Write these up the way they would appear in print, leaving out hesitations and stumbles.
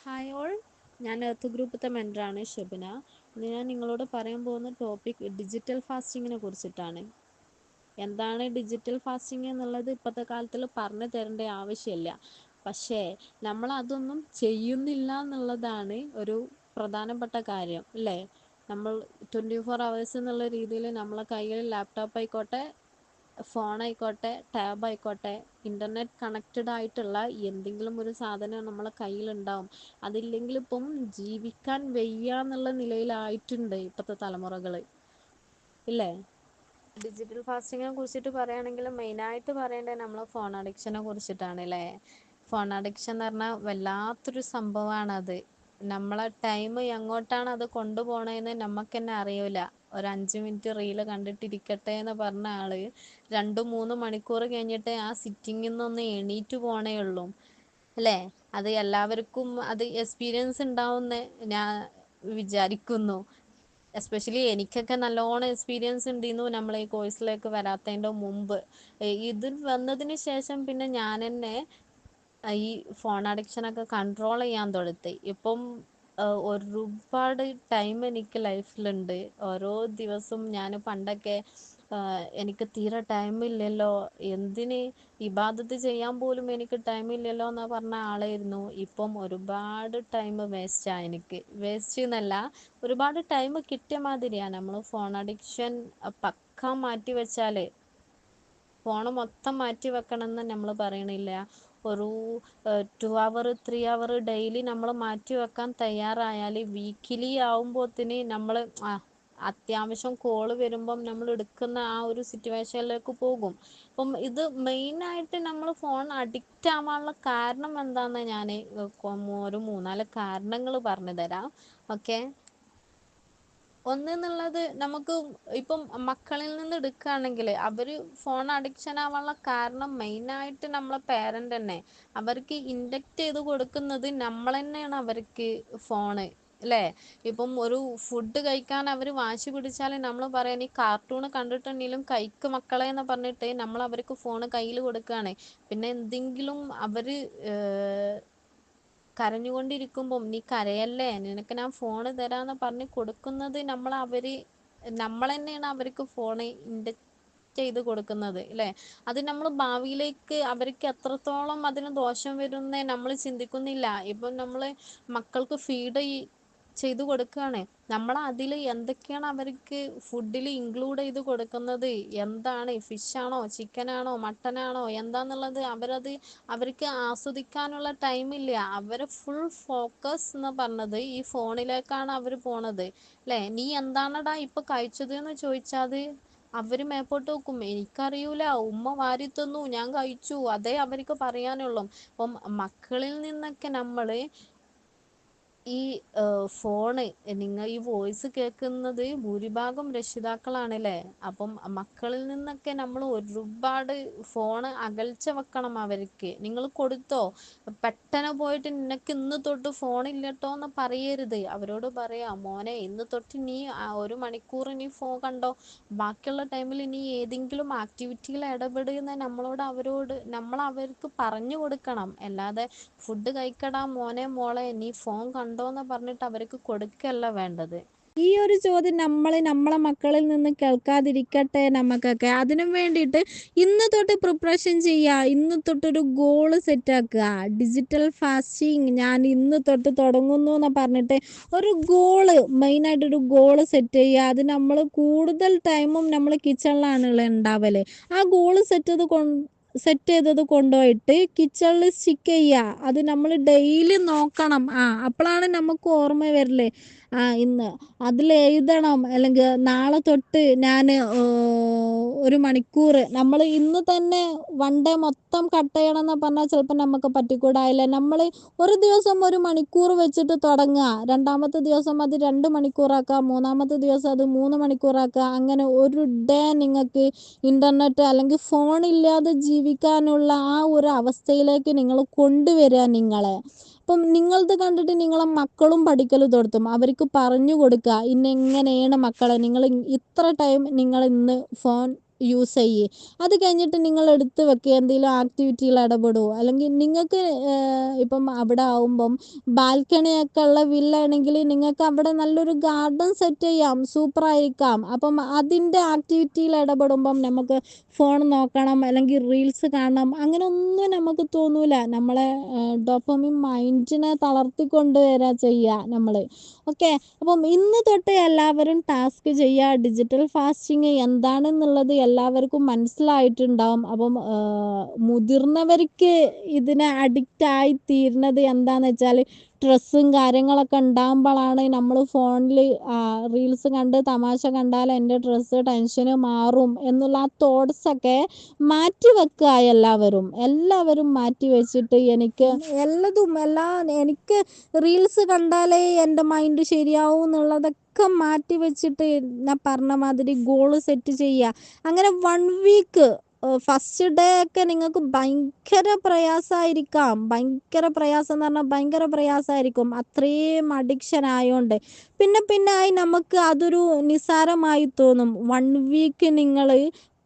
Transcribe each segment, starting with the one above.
Hi all, ഞാൻ earth ഗ്രൂപ്പത്തെ മെൻറ്ററാണ് Shebina. ഇന്ന് ഞാൻ നിങ്ങളോട് പറയാൻ പോകുന്ന ടോപ്പിക് ഡിജിറ്റൽ ഫാസ്റ്റിങ്ങിനെ കുറിച്ചിട്ടാണ്. എന്താണ് ഡിജിറ്റൽ ഫാസ്റ്റിംഗ് എന്നുള്ളത് ഇപ്പോഴത്തെ കാലത്തിൽ പറഞ്ഞു തരേണ്ട ആവശ്യമില്ല. പക്ഷേ നമ്മൾ അതൊന്നും ചെയ്യുന്നില്ല എന്നുള്ളതാണ് ഒരു പ്രധാനപ്പെട്ട കാര്യം, അല്ലേ? നമ്മൾ 24 hours എന്നുള്ള രീതിയിൽ നമ്മളെ കയ്യിൽ ലാപ്ടോപ്പ് ആയിക്കോട്ടെ, ഫോണായിക്കോട്ടെ, ടാബ് ആയിക്കോട്ടെ, ഇൻ്റർനെറ്റ് കണക്റ്റഡ് ആയിട്ടുള്ള എന്തെങ്കിലും ഒരു സാധനം നമ്മളെ കയ്യിലുണ്ടാവും. അതില്ലെങ്കിൽ ഇപ്പം ജീവിക്കാൻ വയ്യ എന്നുള്ള നിലയിലായിട്ടുണ്ട് ഇപ്പോഴത്തെ തലമുറകൾ, ഇല്ലേ? ഡിജിറ്റൽ ഫാസ്റ്റിങ്ങിനെ കുറിച്ചിട്ട് പറയുകയാണെങ്കിൽ മെയിനായിട്ട് പറയേണ്ടത് നമ്മൾ ഫോൺ അഡിക്ഷനെ കുറിച്ചിട്ടാണ്, അല്ലേ? ഫോൺ അഡിക്ഷൻ എന്ന് പറഞ്ഞാൽ വല്ലാത്തൊരു സംഭവമാണത്. നമ്മളെ ടൈം എങ്ങോട്ടാണ് അത് കൊണ്ടുപോകണതെന്ന് നമുക്ക് തന്നെ അറിയില്ല. ഒരു 5 മിനിറ്റ് റീല് കണ്ടിട്ടിരിക്കട്ടെ എന്ന് പറഞ്ഞ ആള് 2-3 മണിക്കൂർ കഴിഞ്ഞിട്ട് ആ സിറ്റിങ്ങിൽ നിന്നൊന്ന് എണീറ്റ് പോണേ ഉള്ളൂ, അല്ലേ? അത് എല്ലാവർക്കും അത് എക്സ്പീരിയൻസ് ഉണ്ടാവുമെന്ന് ഞാൻ വിചാരിക്കുന്നു. എസ്പെഷ്യലി എനിക്കൊക്കെ നല്ലോണം എക്സ്പീരിയൻസ് ഉണ്ടായിരുന്നു നമ്മൾ ഈ കോഴ്സിലേക്ക് വരാത്തതിൻ്റെ മുമ്പ്. ഇത് വന്നതിന് ശേഷം പിന്നെ ഞാൻ തന്നെ ഈ ഫോൺ അഡിക്ഷനൊക്കെ കൺട്രോൾ ചെയ്യാൻ തുടങ്ങി. ഇപ്പം ഒരുപാട് ടൈം എനിക്ക് ലൈഫിലുണ്ട്. ഓരോ ദിവസവും ഞാൻ പണ്ടൊക്കെ എനിക്ക് തീരെ ടൈമില്ലല്ലോ, എന്തിന് ഇബാദത്ത് ചെയ്യാൻ പോലും എനിക്ക് ടൈമില്ലല്ലോ എന്ന് പറഞ്ഞ ആളായിരുന്നു. ഇപ്പം ഒരുപാട് ടൈം വേസ്റ്റാണ്. എനിക്ക് വേസ്റ്റ് എന്നല്ല, ഒരുപാട് ടൈം കിട്ടിയ മാതിരിയാണ്. നമ്മൾ ഫോൺ അഡിക്ഷൻ പക്ക മാറ്റി വെച്ചാൽ, ഫോണ് മൊത്തം മാറ്റി വെക്കണം എന്ന് നമ്മൾ പറയണില്ല. ഒരു 2 hour 3 hour ഡെയിലി നമ്മൾ മാറ്റി വെക്കാൻ തയ്യാറായാൽ വീക്കിലി ആവുമ്പോഴത്തേന് നമ്മൾ അത്യാവശ്യം കോള് വരുമ്പം നമ്മൾ എടുക്കുന്ന ആ ഒരു സിറ്റുവേഷനിലേക്ക് പോകും. അപ്പം ഇത് മെയിനായിട്ട് നമ്മൾ ഫോൺ അഡിക്റ്റ് ആവാനുള്ള കാരണം എന്താണെന്ന് ഞാൻ ഒരു 3-4 കാരണങ്ങൾ പറഞ്ഞു തരാം. ഓക്കെ, ഒന്നെന്നുള്ളത്, നമുക്ക് ഇപ്പം മക്കളിൽ നിന്ന് എടുക്കുകയാണെങ്കിൽ അവർ ഫോൺ അഡിക്ഷൻ ആവാനുള്ള കാരണം മെയിനായിട്ട് നമ്മളെ പേരൻ്റ് തന്നെ. അവർക്ക് ഇൻഡക്റ്റ് ചെയ്ത് കൊടുക്കുന്നത് നമ്മൾ തന്നെയാണ് അവർക്ക് ഫോണ്, അല്ലേ? ഇപ്പം ഒരു ഫുഡ് കഴിക്കാൻ അവർ വാശി പിടിച്ചാൽ നമ്മൾ പറയാൻ ഈ കാർട്ടൂൺ കണ്ടിട്ടുണ്ടെങ്കിലും കൈക്ക് മക്കളെ എന്ന് പറഞ്ഞിട്ട് നമ്മൾ അവർക്ക് ഫോണ് കയ്യിൽ കൊടുക്കുകയാണ്. പിന്നെ എന്തെങ്കിലും അവർ കരഞ്ഞുകൊണ്ടിരിക്കുമ്പം നീ കരയല്ലേ, നിനക്ക് ഞാൻ ഫോണ് തരാന്ന് പറഞ്ഞ് കൊടുക്കുന്നത് നമ്മൾ തന്നെയാണ് അവർക്ക് ഫോണ് ഇൻഡക്റ്റ് ചെയ്ത് കൊടുക്കുന്നത്, അല്ലേ? അത് നമ്മൾ ഭാവിയിലേക്ക് അവർക്ക് എത്രത്തോളം അതിന് ദോഷം വരുന്നേ നമ്മൾ ചിന്തിക്കുന്നില്ല. ഇപ്പം നമ്മൾ മക്കൾക്ക് ഫീഡ് ചെയ്ത് കൊടുക്കുകയാണ്. നമ്മൾ അതിൽ എന്തൊക്കെയാണ് അവർക്ക് ഫുഡിൽ ഇൻക്ലൂഡ് ചെയ്ത് കൊടുക്കുന്നത്, എന്താണ്, ഫിഷാണോ, ചിക്കനാണോ, മട്ടനാണോ, എന്താന്നുള്ളത് അവർക്ക് ആസ്വദിക്കാനുള്ള ടൈമില്ല. അവരെ ഫുൾ ഫോക്കസ് എന്ന് പറഞ്ഞത് ഈ ഫോണിലേക്കാണ് അവർ പോണത്, അല്ലേ? നീ എന്താണടാ ഇപ്പൊ കഴിച്ചത് എന്ന് ചോദിച്ചാൽ അവര് മേപ്പോട്ട് നോക്കും. എനിക്കറിയൂല, ഉമ്മ വാരി തന്നു, ഞാൻ കഴിച്ചു, അതേ അവർക്ക് പറയാനുള്ളൂ. അപ്പം മക്കളിൽ നിന്നൊക്കെ നമ്മൾ ഈ ഫോണ്, നിങ്ങൾ ഈ വോയിസ് കേൾക്കുന്നത് ഭൂരിഭാഗം രക്ഷിതാക്കളാണ്, അല്ലേ? അപ്പം മക്കളിൽ നിന്നൊക്കെ നമ്മൾ ഒരുപാട് ഫോണ് അകൽച്ച വെക്കണം. അവർക്ക് നിങ്ങൾ കൊടുത്തോ, പെട്ടെന്ന് പോയിട്ട് നിനക്ക് ഇന്ന് തൊട്ട് ഫോണില്ലട്ടോ എന്ന് പറയരുത്. അവരോട് പറയാം, മോനെ ഇന്ന് തൊട്ട് നീ 1 മണിക്കൂർ നീ ഫോൺ കണ്ടോ, ബാക്കിയുള്ള ടൈമിൽ നീ ഏതെങ്കിലും ആക്ടിവിറ്റിയിൽ ഇടപെടുന്ന നമ്മൾ അവർക്ക് പറഞ്ഞു കൊടുക്കണം. അല്ലാതെ ഫുഡ് കഴിക്കടാ മോനെ മോളെ നീ ഫോൺ കണ്ടോന്ന് പറഞ്ഞിട്ട് അവർക്ക് കൊടുക്കല്ല വേണ്ടത്. ഈ ഒരു ചോദ്യം നമ്മളെ മക്കളിൽ നിന്ന് കേൾക്കാതിരിക്കട്ടെ നമുക്കൊക്കെ. അതിനു വേണ്ടിയിട്ട് ഇന്ന് തൊട്ട് പ്രിപ്പറേഷൻ ചെയ്യുക, ഇന്ന് തൊട്ടൊരു ഗോള് സെറ്റാക്കുക. ഡിജിറ്റൽ ഫാസ്റ്റിംഗ് ഞാൻ ഇന്ന് തൊട്ട് തുടങ്ങുന്നു എന്ന് പറഞ്ഞിട്ട് ഒരു ഗോള്, മെയിനായിട്ടൊരു ഗോള് സെറ്റ് ചെയ്യുക. അത് നമ്മൾ കൂടുതൽ ടൈമും നമ്മൾ കിച്ചണിലാണുള്ള ഉണ്ടാവല്. ആ ഗോള് സെറ്റ് ചെയ്തത് കൊണ്ടുപോയിട്ട് കിച്ചണിൽ സ്റ്റിക്ക് ചെയ്യുക. അത് നമ്മൾ ഡെയിലി നോക്കണം. അപ്പോഴാണ് നമുക്ക് ഓർമ്മ വരില്ലേ, ഇന്ന് അതിൽ എഴുതണം. അല്ലെങ്കിൽ നാളെ തൊട്ട് ഞാൻ 1 മണിക്കൂർ, നമ്മൾ ഇന്ന് തന്നെ 1 ഡേ മൊത്തം കട്ട് ചെയ്യണം എന്ന് പറഞ്ഞാൽ ചിലപ്പോൾ നമുക്ക് പറ്റിക്കൂടായില്ല. നമ്മൾ ഒരു ദിവസം 1 മണിക്കൂർ വെച്ചിട്ട് തുടങ്ങുക, രണ്ടാമത്തെ ദിവസം അത് 2 മണിക്കൂറാക്കുക, മൂന്നാമത്തെ ദിവസം അത് 3 മണിക്കൂറാക്കുക. അങ്ങനെ ഒരു ഡേ നിങ്ങൾക്ക് ഇൻ്റർനെറ്റ് അല്ലെങ്കിൽ ഫോണില്ലാതെ ജീവിക്കാനുള്ള ആ ഒരു അവസ്ഥയിലേക്ക് നിങ്ങൾ കൊണ്ടുവരിക നിങ്ങളെ. അപ്പം നിങ്ങളത് കണ്ടിട്ട് നിങ്ങളെ മക്കളും പഠിക്കൽ തുടത്തും. അവർക്ക് പറഞ്ഞു കൊടുക്കുക, ഇന്നെങ്ങനെയാണ് മക്കളെ, നിങ്ങൾ ഇത്ര ടൈം നിങ്ങൾ ഇന്ന് ഫോൺ യൂസ് ചെയ്യ്. അത് കഴിഞ്ഞിട്ട് നിങ്ങൾ എടുത്ത് വെക്കുക. എന്തെങ്കിലും ആക്ടിവിറ്റിയിൽ ഇടപെടുമോ, അല്ലെങ്കിൽ നിങ്ങൾക്ക് ഇപ്പം അവിടെ ആവുമ്പം ബാൽക്കണിയൊക്കെ ഉള്ള വില്ല ആണെങ്കിൽ നിങ്ങൾക്ക് അവിടെ നല്ലൊരു ഗാർഡൻ സെറ്റ് ചെയ്യാം, സൂപ്പറായിരിക്കാം. അപ്പം അതിൻ്റെ ആക്ടിവിറ്റിയിൽ ഇടപെടുമ്പം നമുക്ക് ഫോൺ നോക്കണം അല്ലെങ്കിൽ റീൽസ് കാണണം അങ്ങനെ ഒന്നും നമുക്ക് തോന്നൂല. നമ്മളെ ഡോപ്പമിൻ മൈൻഡിനെ തളർത്തിക്കൊണ്ട് ചെയ്യുക നമ്മൾ. ഓക്കെ, അപ്പം ഇന്ന് തൊട്ട് എല്ലാവരും ടാസ്ക് ചെയ്യുക. ഡിജിറ്റൽ ഫാസ്റ്റിംഗ് എന്താണെന്നുള്ളത് എല്ലാവർക്കും മനസ്സിലായിട്ടുണ്ടാവും. അപ്പം മുതിർന്നവർക്ക് ഇതിനെ അഡിക്റ്റായി തീരുന്നത് എന്താണെന്ന് വെച്ചാൽ സ്ട്രെസ്സും കാര്യങ്ങളൊക്കെ ഉണ്ടാകുമ്പോഴാണ് നമ്മൾ ഫോണിൽ റീൽസ് കണ്ട് തമാശ കണ്ടാൽ എൻ്റെ സ്ട്രെസ്സ് ടെൻഷന് മാറും എന്നുള്ള ആ തോട്ട്സൊക്കെ മാറ്റി വെക്കുക. എല്ലാവരും മാറ്റി വെച്ചിട്ട് എനിക്ക് റീൽസ് കണ്ടാലേ എൻ്റെ മൈൻഡ് ശരിയാവും എന്നുള്ളതൊക്കെ മാറ്റി വെച്ചിട്ട് ഞാൻ പറഞ്ഞ മാതിരി ഗോള് സെറ്റ് ചെയ്യുക. അങ്ങനെ 1 വീക്ക് ഫസ്റ്റ് ഡേ ഒക്കെ നിങ്ങൾക്ക് ഭയങ്കര പ്രയാസമായിരിക്കാം. ഭയങ്കര പ്രയാസം എന്ന് പറഞ്ഞാൽ ഭയങ്കര പ്രയാസമായിരിക്കും, അത്രയും അഡിക്ഷൻ ആയതുകൊണ്ട്. പിന്നെ ആയി നമുക്ക് അതൊരു നിസ്സാരമായി തോന്നും. 1 വീക്ക് നിങ്ങൾ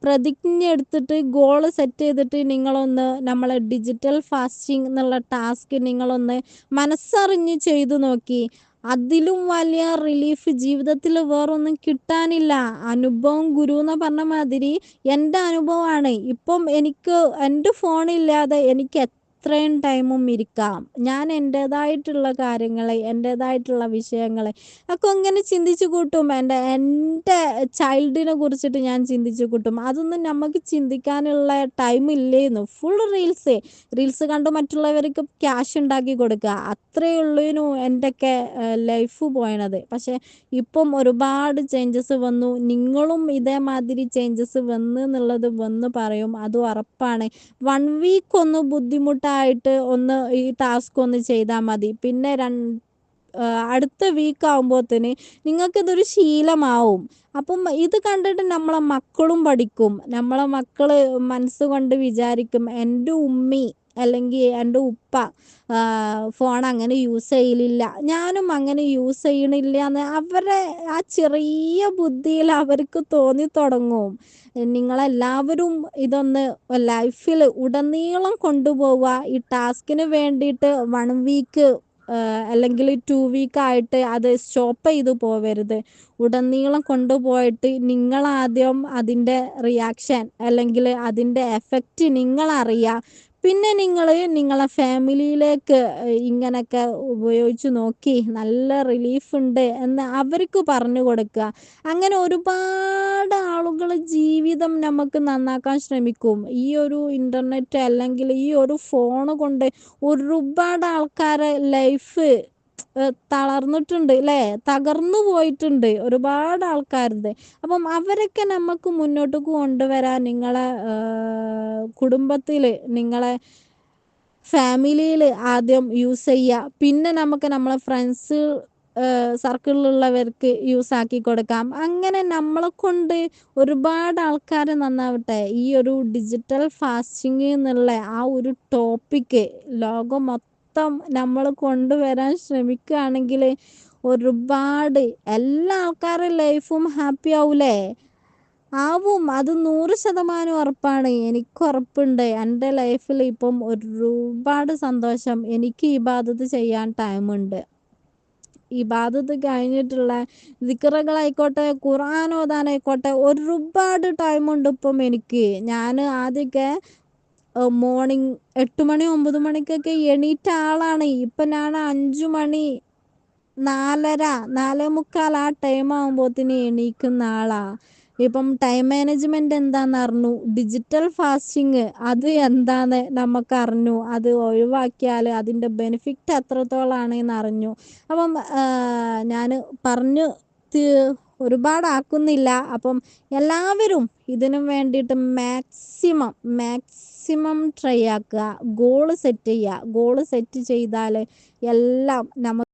പ്രതിജ്ഞ എടുത്തിട്ട് ഗോള് സെറ്റ് ചെയ്തിട്ട് നിങ്ങളൊന്ന് നമ്മളെ ഡിജിറ്റൽ ഫാസ്റ്റിംഗ് എന്നുള്ള ടാസ്ക് നിങ്ങളൊന്ന് മനസ്സറിഞ്ഞ് ചെയ്തു നോക്കി. അതിലും വലിയ റിലീഫ് ജീവിതത്തിൽ വേറൊന്നും കിട്ടാനില്ല. അനുഭവം ഗുരു എന്ന് പറഞ്ഞ മാതിരി എൻ്റെ അനുഭവമാണ്. ഇപ്പം എനിക്ക് എൻ്റെ ഫോണില്ലാതെ എനിക്ക് എത്രയും ടൈമും ഇരിക്കാം. ഞാൻ എൻ്റേതായിട്ടുള്ള കാര്യങ്ങൾ, എൻ്റേതായിട്ടുള്ള വിഷയങ്ങൾ ഒക്കെ അങ്ങനെ ചിന്തിച്ചു കൂട്ടും. എൻ്റെ ചൈൽഡിനെ കുറിച്ചിട്ട് ഞാൻ ചിന്തിച്ചു കൂട്ടും. അതൊന്നും നമുക്ക് ചിന്തിക്കാനുള്ള ടൈം ഇല്ലേന്നു. ഫുൾ റീൽസ് കണ്ട് മറ്റുള്ളവർക്ക് ക്യാഷ് ഉണ്ടാക്കി കൊടുക്കുക, അത്രയേ ഉള്ളൂ എൻ്റെയൊക്കെ ലൈഫ് പോയണത്. പക്ഷേ ഇപ്പം ഒരുപാട് ചേഞ്ചസ് വന്നു. നിങ്ങളും ഇതേമാതിരി ചേഞ്ചസ് വന്ന് പറയും, അത് ഉറപ്പാണ്. 1 വീക്ക് ഒന്ന് ബുദ്ധിമുട്ടായിട്ട് ഒന്ന് ഈ ടാസ്ക് ഒന്ന് ചെയ്താൽ മതി. പിന്നെ അടുത്ത വീക്ക് ആകുമ്പോഴത്തേന് നിങ്ങൾക്കിതൊരു ശീലമാവും. അപ്പം ഇത് കണ്ടിട്ട് നമ്മളെ മക്കളും പഠിക്കും. നമ്മളെ മക്കള് മനസ്സുകൊണ്ട് വിചാരിക്കും, എൻ്റെ ഉമ്മി അല്ലെങ്കിൽ എൻ്റെ ഉപ്പ ഫോൺ അങ്ങനെ യൂസ് ചെയ്യലില്ല, ഞാനും അങ്ങനെ യൂസ് ചെയ്യണില്ല എന്ന് അവരെ ആ ചെറിയ ബുദ്ധിയിൽ അവർക്ക് തോന്നി തുടങ്ങും. നിങ്ങളെല്ലാവരും ഇതൊന്ന് ലൈഫിൽ ഉടനീളം കൊണ്ടുപോവുക. ഈ ടാസ്കിന് വേണ്ടിയിട്ട് 1 വീക്ക് അല്ലെങ്കിൽ 2 വീക്കായിട്ട് അത് സ്റ്റോപ്പ് ചെയ്തു പോവരുത്. ഉടനീളം കൊണ്ടുപോയിട്ട് നിങ്ങളാദ്യം അതിൻ്റെ റിയാക്ഷൻ അല്ലെങ്കിൽ അതിൻ്റെ എഫക്റ്റ് നിങ്ങളറിയുക. പിന്നെ നിങ്ങൾ നിങ്ങളെ ഫാമിലിയിലേക്ക് ഇങ്ങനെയൊക്കെ ഉപയോഗിച്ച് നോക്കി നല്ല റിലീഫ് ഉണ്ട് എന്ന് അവർക്ക് പറഞ്ഞു കൊടുക്കുക. അങ്ങനെ ഒരുപാട് ആളുകൾ ജീവിതം നമുക്ക് നന്നാക്കാൻ ശ്രമിക്കും. ഈ ഒരു ഇൻ്റർനെറ്റ് അല്ലെങ്കിൽ ഈ ഒരു ഫോൺ കൊണ്ട് ഒരുപാട് ആൾക്കാരെ ലൈഫ് തളർന്നിട്ടുണ്ട് അല്ലേ, തകർന്നു പോയിട്ടുണ്ട് ഒരുപാട് ആൾക്കാരുടെ. അപ്പം അവരൊക്കെ നമുക്ക് മുന്നോട്ട് കൊണ്ടുവരാൻ നിങ്ങളെ കുടുംബത്തിൽ, നിങ്ങളെ ഫാമിലിയിൽ ആദ്യം യൂസ് ചെയ്യുക. പിന്നെ നമുക്ക് നമ്മളെ ഫ്രണ്ട്സ് സർക്കിളിലുള്ളവർക്ക് യൂസ് ആക്കി കൊടുക്കാം. അങ്ങനെ നമ്മളെ കൊണ്ട് ഒരുപാട് ആൾക്കാർ നന്നാവട്ടെ. ഈ ഒരു ഡിജിറ്റൽ ഫാസ്റ്റിംഗ് എന്നുള്ള ആ ഒരു ടോപ്പിക്ക് ലോകം മൊത്തം നമ്മൾ കൊണ്ടുവരാൻ ശ്രമിക്കുകയാണെങ്കിൽ ഒരുപാട് എല്ലാ ആൾക്കാരുടെ ലൈഫും ഹാപ്പി ആവൂലേ? ആവും, അത് 100% ഉറപ്പാണ്. എനിക്ക് ഉറപ്പുണ്ട്. എൻ്റെ ലൈഫിൽ ഇപ്പം ഒരുപാട് സന്തോഷം. എനിക്ക് ഇബാദത്ത് ചെയ്യാൻ ടൈമുണ്ട്. ഇബാദത്ത് കഴിഞ്ഞിട്ടുള്ള ദിക്റുകളായിക്കോട്ടെ, ഖുർആൻ ഓതാനായിക്കോട്ടെ, ഒരുപാട് ടൈമുണ്ട് ഇപ്പം എനിക്ക്. ഞാൻ ആദ്യമൊക്കെ മോർണിംഗ് 8 മണി 9 മണിക്കൊക്കെ എണീറ്റ ആളാണ്. ഇപ്പം ഞാൻ 5 മണി 4:30 4:45 ആ ടൈം ആകുമ്പോഴത്തേന് എണീക്കുന്ന ആളാ. ഇപ്പം ടൈം മാനേജ്മെൻറ്റ് എന്താണെന്ന് അറിഞ്ഞു. ഡിജിറ്റൽ ഫാസ്റ്റിംഗ് അത് എന്താണെന്ന് നമുക്കറിഞ്ഞു. അത് ഒഴിവാക്കിയാൽ അതിൻ്റെ ബെനിഫിറ്റ് എത്രത്തോളാണെന്ന് അറിഞ്ഞു. അപ്പം ഞാൻ പറഞ്ഞു ഒരുപാടാക്കുന്നില്ല. അപ്പം എല്ലാവരും ഇതിനു വേണ്ടിയിട്ട് മാക്സിമം ട്രൈ ആക്കുക. ഗോള് സെറ്റ് ചെയ്യുക. ഗോള് സെറ്റ് ചെയ്താൽ എല്ലാം നമുക്ക്